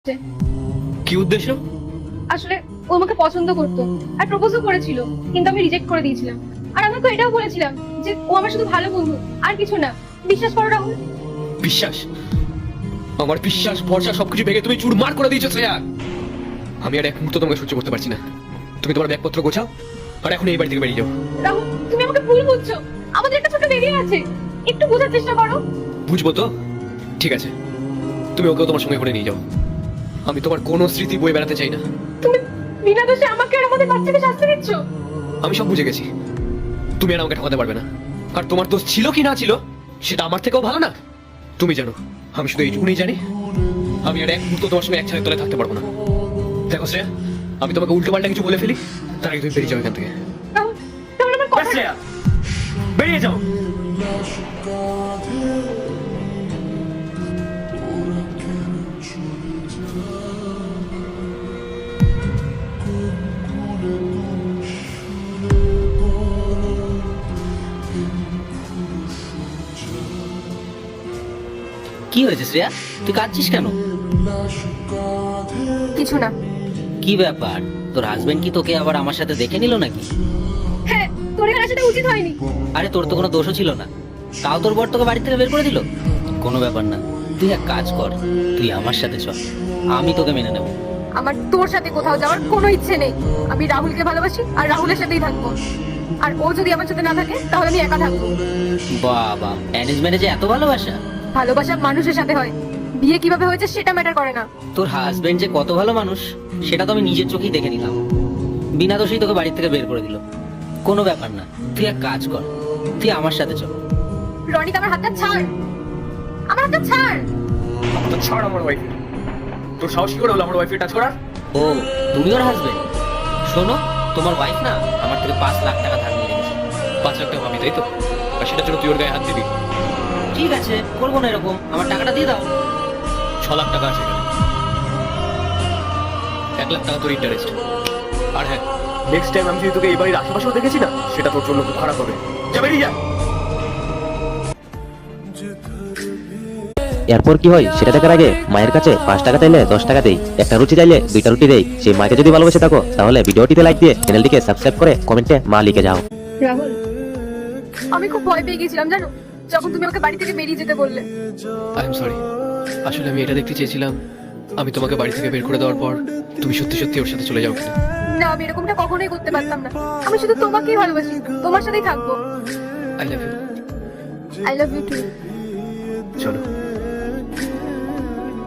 কি উদ্দেশ্য? আসলে ও আমাকে পছন্দ করতো আর প্রপোজও করেছিল, কিন্তু আমি রিজেক্ট করে দিয়েছিলাম। আর আমাকে এটাও বলেছিলাম যে ও আমার শুধু ভালো বন্ধু, আর কিছু না। বিশ্বাস করো রাহুল। বিশ্বাস? আমার বিশ্বাস ভরসা সবকিছু ভেঙে তুমি চুরমার করে দিয়েছো শ্রেয়া। আমি আর এক মুহূর্ত তোমাকে সহ্য করতে পারছি না। তুমি তোমার ব্যাগপত্র গোছাও আর এখন এই বাড়ি থেকে বেরিয়ে যাও। রাহুল, তুমি আমাকে ভুল বুঝছো। আমাদের একটা ছোট বেরিয়ে আছে, একটু বোঝার চেষ্টা করো। বুঝবো তো, ঠিক আছে, তুমি ওকেও তোমার সঙ্গে করে নিয়ে যাও। আমি তোমার কোনো স্মৃতি বয়ে বেড়াতে চাই না। তুমি বিনা দোষে আমাকে আর আমাদের বাচ্চাকে শাস্তি দিচ্ছ। আমি সব বুঝে গেছি, তুমি আর আমাকে ঠকাতে পারবে না। আর তোমার দোষ ছিল কি না ছিল সেটা আমার থেকেও ভালো না। তুমি জানো, আমি শুধু এইটুকুনি জানি, আমি আর এক মুহূর্ত তোমার সঙ্গে এক ছাদের তলায় থাকতে পারবো না। দেখো শ্রেয়া, আমি তোমাকে উল্টো পাল্টা কিছু বলে ফেলি, তার আগে তুমি বেরিয়ে যাও এখান থেকে। রাহুল, তাহলে আমার কথা শ্রেয়া, বেরিয়ে যাও। কি হয়েছে শ্রেয়া, তুই কাঁদছিস কেন? কিছু না। কি ব্যাপার, তোর হাজবেন্ড কি তোকে আবার আমার সাথে দেখে নিল নাকি? হ্যাঁ, তোর এখানে আসাটা উচিত হয়নি। আরে তোর তো কোনো দোষও ছিল না, তাও তোর বর তোকে বাড়ি থেকে বের করে দিল। কোনো ব্যাপার না, তুই এক কাজ কর, তুই আমার সাথে চল, আমি তোকে মেনে নেব। আমার তোর সাথে কোথাও যাওয়ার কোনো ইচ্ছে নেই। আমি রাহুলকে ভালোবাসি আর রাহুলের সাথেই থাকবো। আর ও যদি আমার সাথে না থাকে তাহলে আমি একা থাকবো। বাবা, অ্যারেঞ্জ ম্যারেজে এত ভালোবাসা? ভালোবাসা মানুষের সাথে হয়, বিয়ে কিভাবে হয়েছে সেটা ম্যাটার করে না। তোর হাজবেন্ড যে কত ভালো মানুষ সেটা তো আমি নিজের চোখেই দেখে নিলাম। বিনা দোষেই তোকে বাড়ি থেকে বের করে দিল। কোনো ব্যাপার না, তুই এক কাজ কর, তুই আমার সাথে চল। রনিত, আমার হাতটা ছাড়, আমার হাতটা ছাড়। তো ছাড় আমার ওয়াইফ। তোর সাহস কি করে হলো আমার ওয়াইফকে টাচ করার? ও, তুমি ওর হাজবেন্ড? শোনো, তোমার ওয়াইফ না আমার থেকে 5 লাখ টাকা ধার নিয়ে রেখেছে। 5 লাখ টাকা পাবি, তাই তো? আর সেটার জন্য তুই ওর গায়ে হাত দিবি? ঠিক আছে, করবো না এরকম, আমার টাকাটা দিয়ে দাও। 6 লাখ টাকা আছে এখানে। 1 লাখ টাকা তোর ইন্টারেস্ট। আর হ্যাঁ, নেক্সট টাইম আমি যদি তোকে এই বাড়ির আশেপাশেও দেখেছি না, সেটা তোর জন্য খুব খারাপ হবে। যা, বেরিয়ে যা। এরপর কি হয় সেটা দেখার আগে মায়ের কাছে 5 টাকা চাইলে 10 টাকা দেই, একটা রুটি চাইলে 2টা রুটি দেই। সেই মাকে যদি ভালোবেসে থাকো তাহলে ভিডিওটিতে লাইক দিয়ে চ্যানেলটিকে সাবস্ক্রাইব করে কমেন্টে মা লিখে যাও। রাহুল, আমি খুব ভয় পেয়ে গেছিলাম জানো, যখন তুমি আমাকে বাড়ি থেকে বেরিয়ে যেতে বললে। I am sorry. আসলে আমি এটা দেখতে চেয়েছিলাম, আমি তোমাকে বাড়ি থেকে বের করে দেওয়ার পর তুমি সত্যি সত্যি ওর সাথে চলে যাও কিনা। না, আমি এরকমটা কখনোই করতে পারতাম না। আমি শুধু তোমাকেই ভালোবাসি, তোমার সাথেই থাকবো। I love you. I love you too. চলো।